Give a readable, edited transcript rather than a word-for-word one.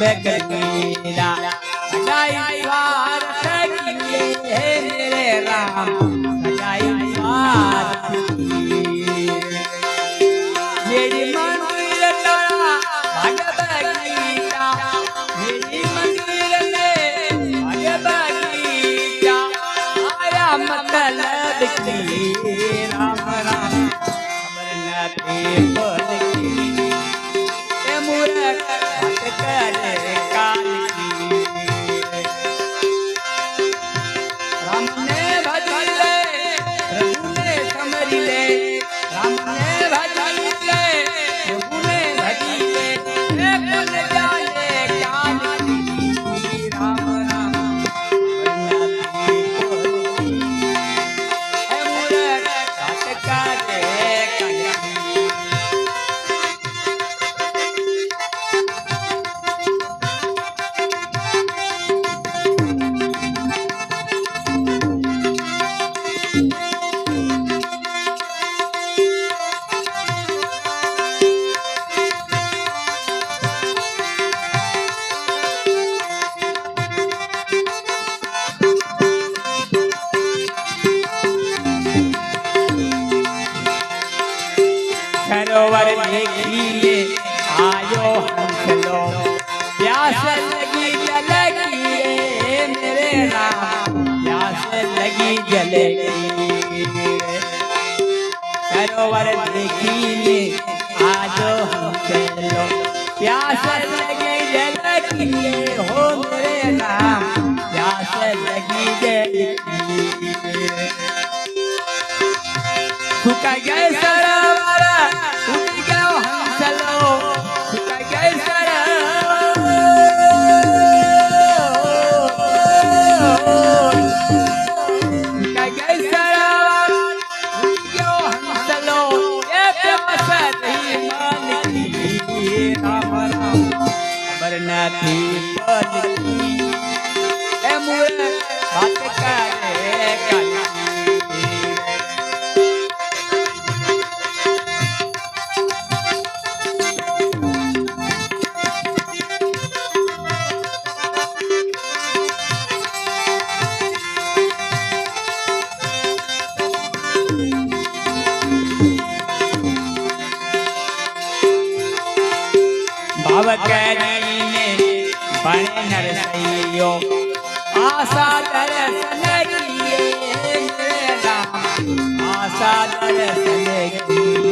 कबीरा सगाई द्वार सखिए मेरे राम सगाई द्वार मेरी मंदिर तोड़ा भगवत गीता मेरी मंदिर में भगवत गीता आया मतलब की राम राम खबर न थी बोल की ए मूरख हट कर काल की राम ने भज ले प्रभु ने समरी ले राम ने भज ले प्रभु ने भजी ले कौन जाने काल की राम राम वरना थी ए मूरख हट कर काल की सरोवर देखिए आयो हंसलो प्यास लगी जलेगी मेरे राम प्यास लगी जलेगी सरोवर देखिए आयो हंसलो प्यास लगी जलेगी हो मेरे राम प्यास लगी जलेगी सुखा गए सरोवर उठ गयो हंसलो सुखा गए सरोवर सुखा गए सरोवर उठ गयो हंसलो ये प्यास नहीं मानती राम राम खबर न थी बोल की ए मूरख बात करे काल भाव करीने बने नरसैयो आशा दर्शन किए मेरे राम आशा दर्शन किए